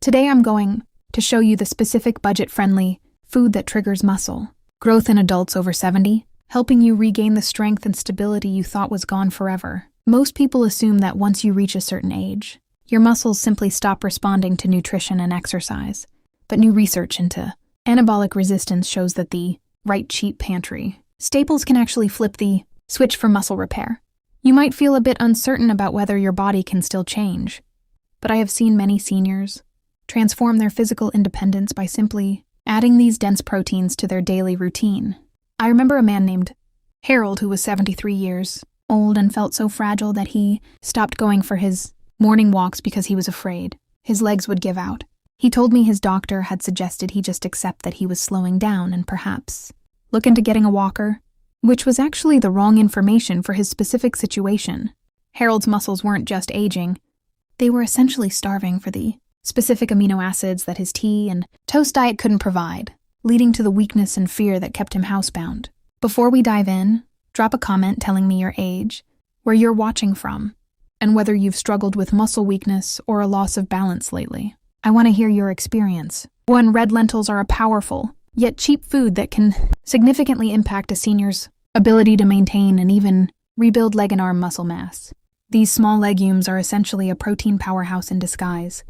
Today I'm going to show you the specific budget-friendly food that triggers muscle growth in adults over 70, helping you regain the strength and stability you thought was gone forever. Most people assume that once you reach a certain age, your muscles simply stop responding to nutrition and exercise. But new research into anabolic resistance shows that the right cheap pantry staples can actually flip the switch for muscle repair. You might feel a bit uncertain about whether your body can still change, but I have seen many seniors transform their physical independence by simply adding these dense proteins to their daily routine. I remember a man named Harold who was 73 years old and felt so fragile that he stopped going for his morning walks because he was afraid his legs would give out. He told me his doctor had suggested he just accept that he was slowing down and perhaps look into getting a walker, which was actually the wrong information for his specific situation. Harold's muscles weren't just aging, they were essentially starving for the specific amino acids that his tea and toast diet couldn't provide, leading to the weakness and fear that kept him housebound. Before we dive in, drop a comment telling me your age, where you're watching from, and whether you've struggled with muscle weakness or a loss of balance lately. I want to hear your experience. Red lentils are a powerful, yet cheap food that can significantly impact a senior's ability to maintain and even rebuild leg and arm muscle mass. These small legumes are essentially a protein powerhouse in disguise,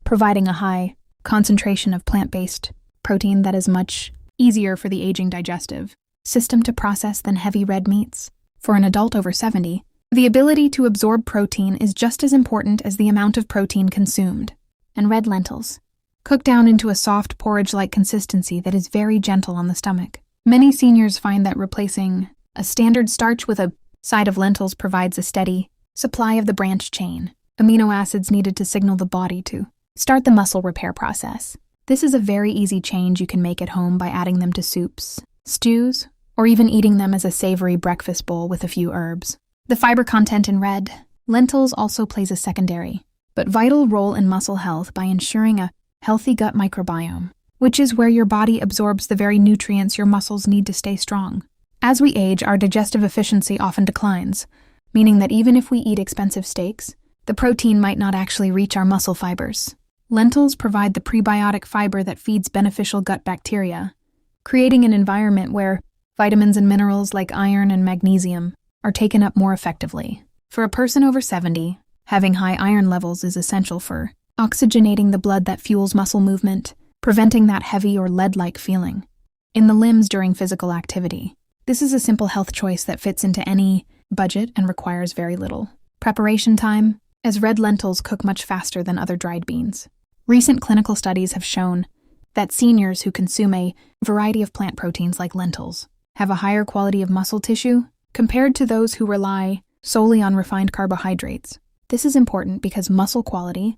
providing a high concentration of plant-based protein that is much easier for the aging digestive system to process than heavy red meats. For an adult over 70, the ability to absorb protein is just as important as the amount of protein consumed. And red lentils cook down into a soft porridge-like consistency that is very gentle on the stomach. Many seniors find that replacing a standard starch with a side of lentils provides a steady supply of the branched chain amino acids needed to signal the body to start the muscle repair process. This is a very easy change you can make at home by adding them to soups, stews, or even eating them as a savory breakfast bowl with a few herbs. The fiber content in red lentils also plays a secondary but vital role in muscle health by ensuring a healthy gut microbiome, which is where your body absorbs the very nutrients your muscles need to stay strong. As we age, our digestive efficiency often declines, meaning that even if we eat expensive steaks, the protein might not actually reach our muscle fibers. Lentils provide the prebiotic fiber that feeds beneficial gut bacteria, creating an environment where vitamins and minerals like iron and magnesium are taken up more effectively. For a person over 70, having high iron levels is essential for oxygenating the blood that fuels muscle movement, preventing that heavy or lead-like feeling in the limbs during physical activity. This is a simple health choice that fits into any budget and requires very little preparation time, as red lentils cook much faster than other dried beans. Recent clinical studies have shown that seniors who consume a variety of plant proteins like lentils have a higher quality of muscle tissue compared to those who rely solely on refined carbohydrates. This is important because muscle quality,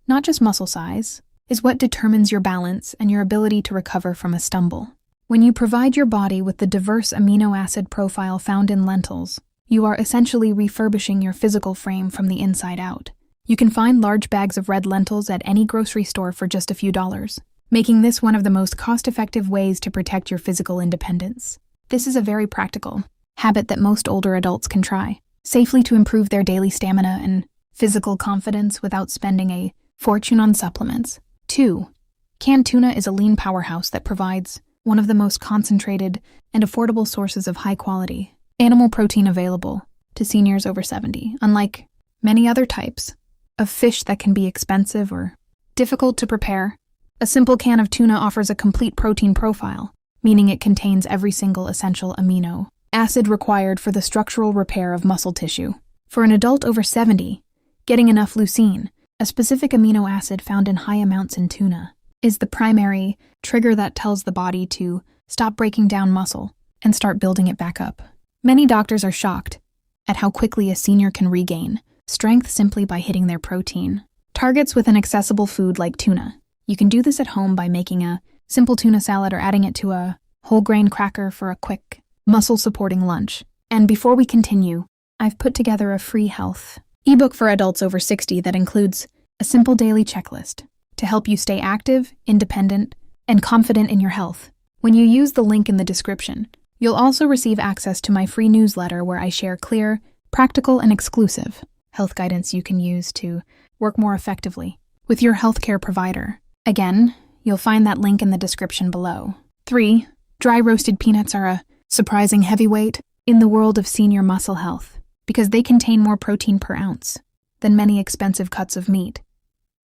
not just muscle size, is what determines your balance and your ability to recover from a stumble. When you provide your body with the diverse amino acid profile found in lentils, you are essentially refurbishing your physical frame from the inside out. You can find large bags of red lentils at any grocery store for just a few dollars, making this one of the most cost-effective ways to protect your physical independence. This is a very practical habit that most older adults can try safely to improve their daily stamina and physical confidence without spending a fortune on supplements. 2. Canned tuna is a lean powerhouse that provides one of the most concentrated and affordable sources of high-quality animal protein available to seniors over 70, unlike many other types of fish that can be expensive or difficult to prepare. A simple can of tuna offers a complete protein profile, meaning it contains every single essential amino acid required for the structural repair of muscle tissue. For an adult over 70, getting enough leucine, a specific amino acid found in high amounts in tuna, is the primary trigger that tells the body to stop breaking down muscle and start building it back up. Many doctors are shocked at how quickly a senior can regain strength simply by hitting their protein targets with an accessible food like tuna. You can do this at home by making a simple tuna salad or adding it to a whole grain cracker for a quick muscle-supporting lunch. And before we continue, I've put together a free health ebook for adults over 60 that includes a simple daily checklist to help you stay active, independent, and confident in your health. When you use the link in the description, you'll also receive access to my free newsletter where I share clear, practical, and exclusive health guidance you can use to work more effectively with your healthcare provider. Again, you'll find that link in the description below. 3. Dry roasted peanuts are a surprising heavyweight in the world of senior muscle health because they contain more protein per ounce than many expensive cuts of meat.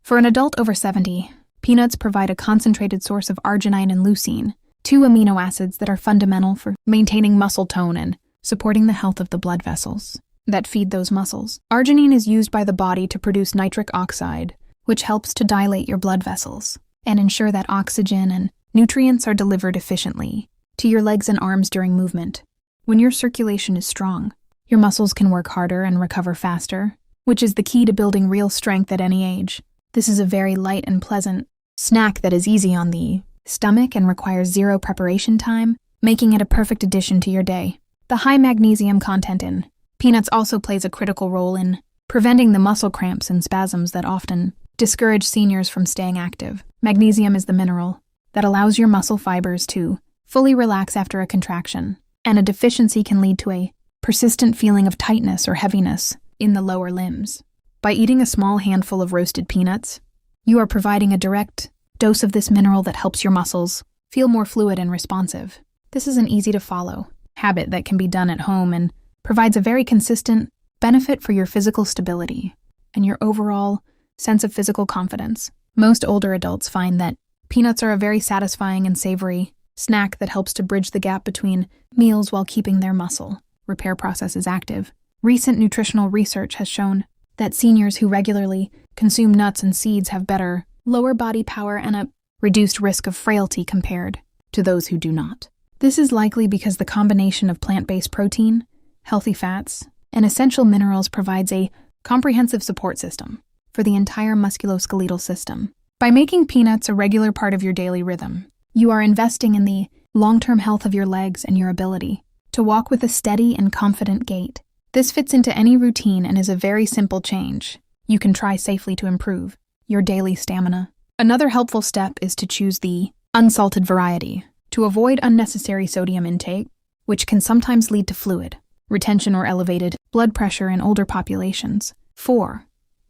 For an adult over 70, peanuts provide a concentrated source of arginine and leucine, two amino acids that are fundamental for maintaining muscle tone and supporting the health of the blood vessels that feed those muscles. Arginine is used by the body to produce nitric oxide, which helps to dilate your blood vessels and ensure that oxygen and nutrients are delivered efficiently to your legs and arms during movement. When your circulation is strong, your muscles can work harder and recover faster, which is the key to building real strength at any age. This is a very light and pleasant snack that is easy on the stomach and requires zero preparation time, making it a perfect addition to your day. The high magnesium content in peanuts also plays a critical role in preventing the muscle cramps and spasms that often discourage seniors from staying active. Magnesium is the mineral that allows your muscle fibers to fully relax after a contraction, and a deficiency can lead to a persistent feeling of tightness or heaviness in the lower limbs. By eating a small handful of roasted peanuts, you are providing a direct dose of this mineral that helps your muscles feel more fluid and responsive. This is an easy-to-follow habit that can be done at home and provides a very consistent benefit for your physical stability and your overall sense of physical confidence. Most older adults find that peanuts are a very satisfying and savory snack that helps to bridge the gap between meals while keeping their muscle repair processes active. Recent nutritional research has shown that seniors who regularly consume nuts and seeds have better lower body power and a reduced risk of frailty compared to those who do not. This is likely because the combination of plant-based protein, healthy fats, and essential minerals provides a comprehensive support system for the entire musculoskeletal system. By making peanuts a regular part of your daily rhythm, you are investing in the long-term health of your legs and your ability to walk with a steady and confident gait. This fits into any routine and is a very simple change you can try safely to improve your daily stamina. Another helpful step is to choose the unsalted variety to avoid unnecessary sodium intake, which can sometimes lead to fluid retention or elevated blood pressure in older populations. 4.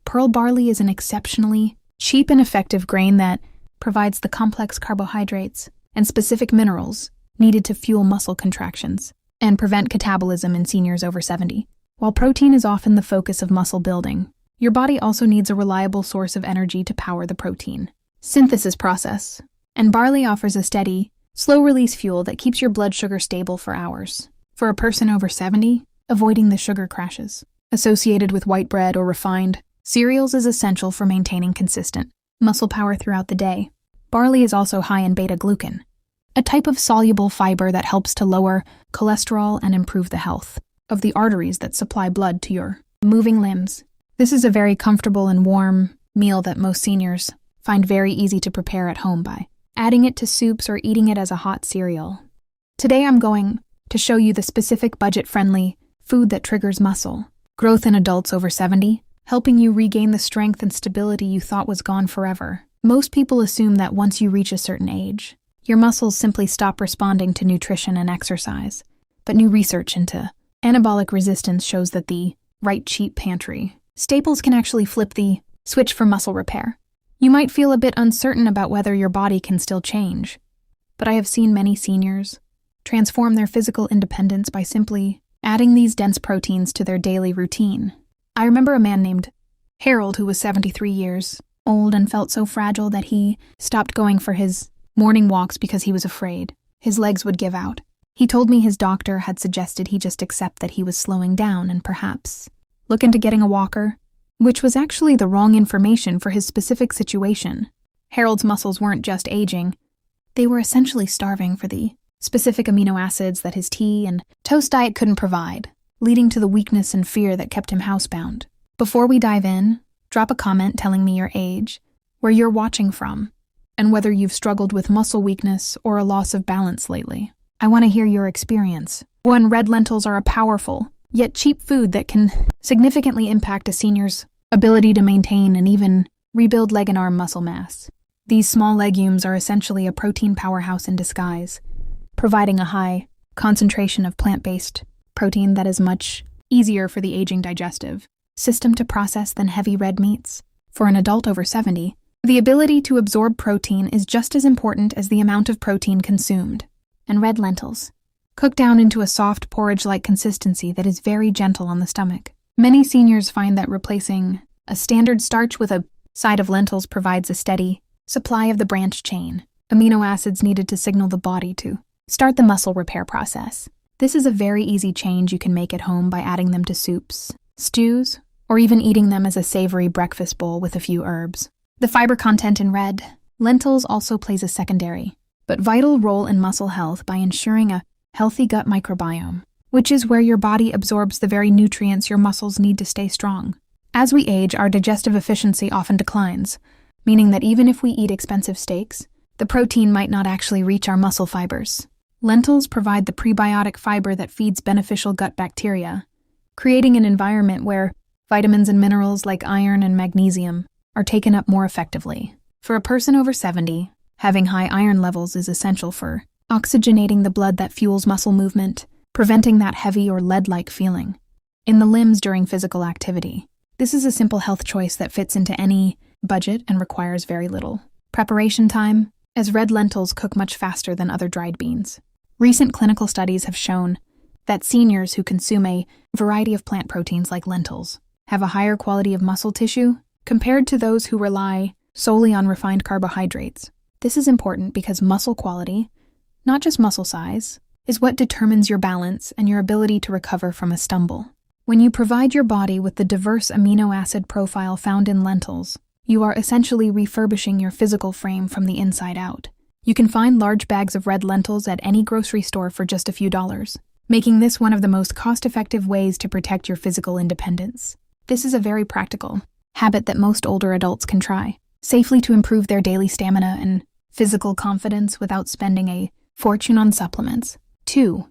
Pearl barley is an exceptionally cheap and effective grain that provides the complex carbohydrates and specific minerals needed to fuel muscle contractions and prevent catabolism in seniors over 70. While protein is often the focus of muscle building, your body also needs a reliable source of energy to power the protein synthesis process, and barley offers a steady, slow-release fuel that keeps your blood sugar stable for hours. For a person over 70, avoiding the sugar crashes associated with white bread or refined cereals is essential for maintaining consistent muscle power throughout the day. Barley is also high in beta-glucan, a type of soluble fiber that helps to lower cholesterol and improve the health of the arteries that supply blood to your moving limbs. This is a very comfortable and warm meal that most seniors find very easy to prepare at home by adding it to soups or eating it as a hot cereal. Today I'm going to show you the specific budget-friendly food that triggers muscle growth in adults over 70, helping you regain the strength and stability you thought was gone forever. Most people assume that once you reach a certain age, your muscles simply stop responding to nutrition and exercise. But new research into anabolic resistance shows that the right cheap pantry staples can actually flip the switch for muscle repair. You might feel a bit uncertain about whether your body can still change, but I have seen many seniors transform their physical independence by simply adding these dense proteins to their daily routine. I remember a man named Harold who was 73 years old and felt so fragile that he stopped going for his morning walks because he was afraid his legs would give out. He told me his doctor had suggested he just accept that he was slowing down and perhaps look into getting a walker, which was actually the wrong information for his specific situation. Harold's muscles weren't just aging, they were essentially starving for the specific amino acids that his tea and toast diet couldn't provide, leading to the weakness and fear that kept him housebound. Before we dive in, drop a comment telling me your age, where you're watching from, and whether you've struggled with muscle weakness or a loss of balance lately. I want to hear your experience. 1. Red lentils are a powerful, yet cheap food that can significantly impact a senior's ability to maintain and even rebuild leg and arm muscle mass. These small legumes are essentially a protein powerhouse in disguise, providing a high concentration of plant-based protein that is much easier for the aging digestive system to process than heavy red meats. For an adult over 70, The ability to absorb protein is just as important as the amount of protein consumed. And red lentils. Cook down into a soft porridge-like consistency that is very gentle on the stomach. Many seniors find that replacing a standard starch with a side of lentils provides a steady supply of the branched chain, amino acids needed to signal the body to start the muscle repair process. This is a very easy change you can make at home by adding them to soups, stews, or even eating them as a savory breakfast bowl with a few herbs. The fiber content in red lentils also plays a secondary but vital role in muscle health by ensuring a healthy gut microbiome, which is where your body absorbs the very nutrients your muscles need to stay strong. As we age, our digestive efficiency often declines, meaning that even if we eat expensive steaks, the protein might not actually reach our muscle fibers. Lentils provide the prebiotic fiber that feeds beneficial gut bacteria, creating an environment where vitamins and minerals like iron and magnesium are taken up more effectively. For a person over 70, having high iron levels is essential for oxygenating the blood that fuels muscle movement, preventing that heavy or lead-like feeling in the limbs during physical activity. This is a simple health choice that fits into any budget and requires very little preparation time, as red lentils cook much faster than other dried beans. Recent clinical studies have shown that seniors who consume a variety of plant proteins like lentils have a higher quality of muscle tissue compared to those who rely solely on refined carbohydrates. This is important because muscle quality, not just muscle size, is what determines your balance and your ability to recover from a stumble. When you provide your body with the diverse amino acid profile found in lentils, you are essentially refurbishing your physical frame from the inside out. You can find large bags of red lentils at any grocery store for just a few dollars, making this one of the most cost-effective ways to protect your physical independence. This is a very practical habit that most older adults can try, safely to improve their daily stamina and physical confidence without spending a fortune on supplements. 2.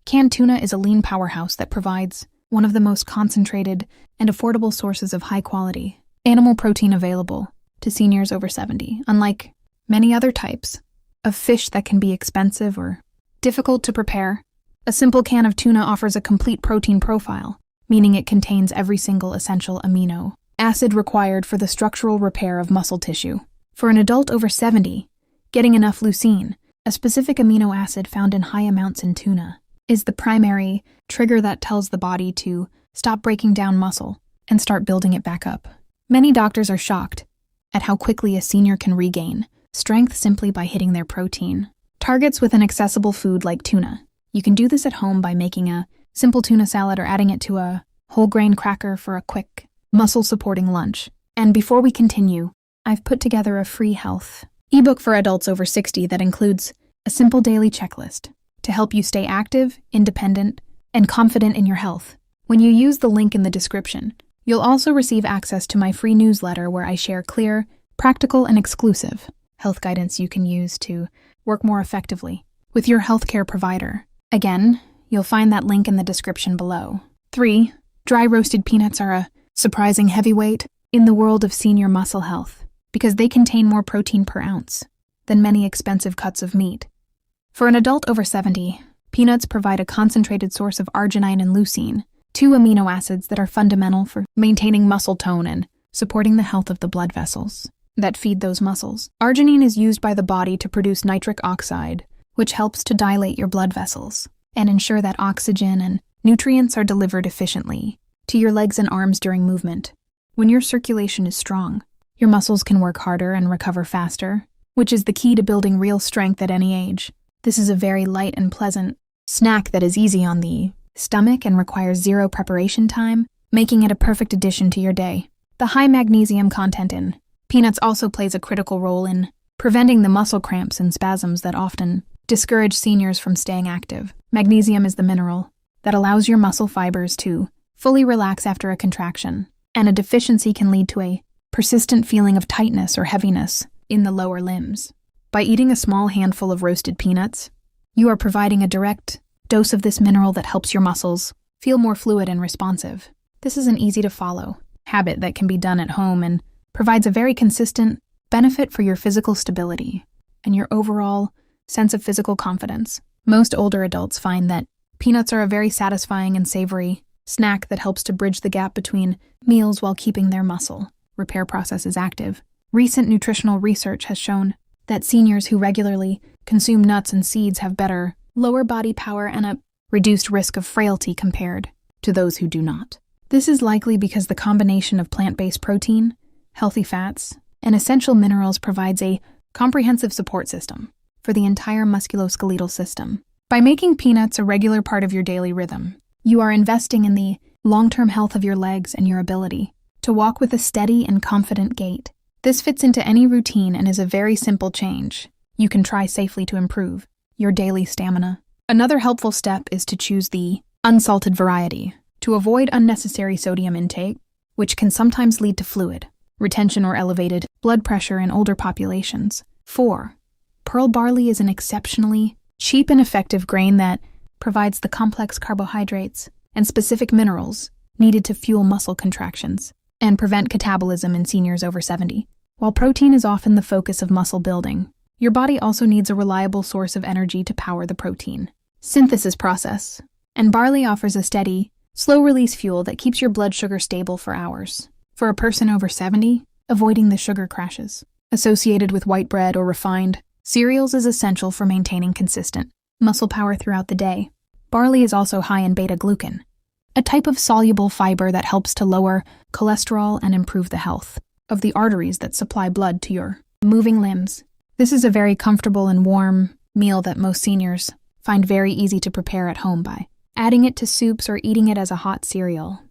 Canned tuna is a lean powerhouse that provides one of the most concentrated and affordable sources of high-quality animal protein available to seniors over 70, unlike many other types of fish that can be expensive or difficult to prepare. A simple can of tuna offers a complete protein profile, meaning it contains every single essential amino acid required for the structural repair of muscle tissue. For an adult over 70, getting enough leucine, a specific amino acid found in high amounts in tuna, is the primary trigger that tells the body to stop breaking down muscle and start building it back up. Many doctors are shocked at how quickly a senior can regain strength simply by hitting their protein targets with an accessible food like tuna. You can do this at home by making a simple tuna salad or adding it to a whole grain cracker for a quick, muscle-supporting lunch. And before we continue, I've put together a free health ebook for adults over 60 that includes a simple daily checklist to help you stay active, independent, and confident in your health. When you use the link in the description, you'll also receive access to my free newsletter where I share clear, practical, and exclusive health guidance you can use to work more effectively with your healthcare provider. Again, you'll find that link in the description below. 3. Dry roasted peanuts are a surprising heavyweight in the world of senior muscle health because they contain more protein per ounce than many expensive cuts of meat. For an adult over 70, peanuts provide a concentrated source of arginine and leucine, 2 amino acids that are fundamental for maintaining muscle tone and supporting the health of the blood vessels that feed those muscles. Arginine is used by the body to produce nitric oxide, which helps to dilate your blood vessels and ensure that oxygen and nutrients are delivered efficiently to your legs and arms during movement. When your circulation is strong, your muscles can work harder and recover faster, which is the key to building real strength at any age. This is a very light and pleasant snack that is easy on the stomach and requires 0 preparation time, making it a perfect addition to your day. The high magnesium content in peanuts also plays a critical role in preventing the muscle cramps and spasms that often discourage seniors from staying active. Magnesium is the mineral that allows your muscle fibers to fully relax after a contraction, and a deficiency can lead to a persistent feeling of tightness or heaviness in the lower limbs. By eating a small handful of roasted peanuts, you are providing a direct dose of this mineral that helps your muscles feel more fluid and responsive. This is an easy-to-follow habit that can be done at home and provides a very consistent benefit for your physical stability and your overall sense of physical confidence. Most older adults find that peanuts are a very satisfying and savory snack that helps to bridge the gap between meals while keeping their muscle repair processes active. Recent nutritional research has shown that seniors who regularly consume nuts and seeds have better, lower body power and a reduced risk of frailty compared to those who do not. This is likely because the combination of plant-based protein, healthy fats, and essential minerals provides a comprehensive support system for the entire musculoskeletal system. By making peanuts a regular part of your daily rhythm, you are investing in the long-term health of your legs and your ability to walk with a steady and confident gait. This fits into any routine and is a very simple change you can try safely to improve your daily stamina. Another helpful step is to choose the unsalted variety to avoid unnecessary sodium intake, which can sometimes lead to fluid retention or elevated blood pressure in older populations. 4. Pearl barley is an exceptionally cheap and effective grain that provides the complex carbohydrates and specific minerals needed to fuel muscle contractions and prevent catabolism in seniors over 70. While protein is often the focus of muscle building, your body also needs a reliable source of energy to power the protein synthesis process, and barley offers a steady, slow-release fuel that keeps your blood sugar stable for hours. For a person over 70, avoiding the sugar crashes associated with white bread or refined cereals is essential for maintaining consistent muscle power throughout the day. Barley is also high in beta-glucan, a type of soluble fiber that helps to lower cholesterol and improve the health of the arteries that supply blood to your moving limbs. This is a very comfortable and warm meal that most seniors find very easy to prepare at home by adding it to soups or eating it as a hot cereal.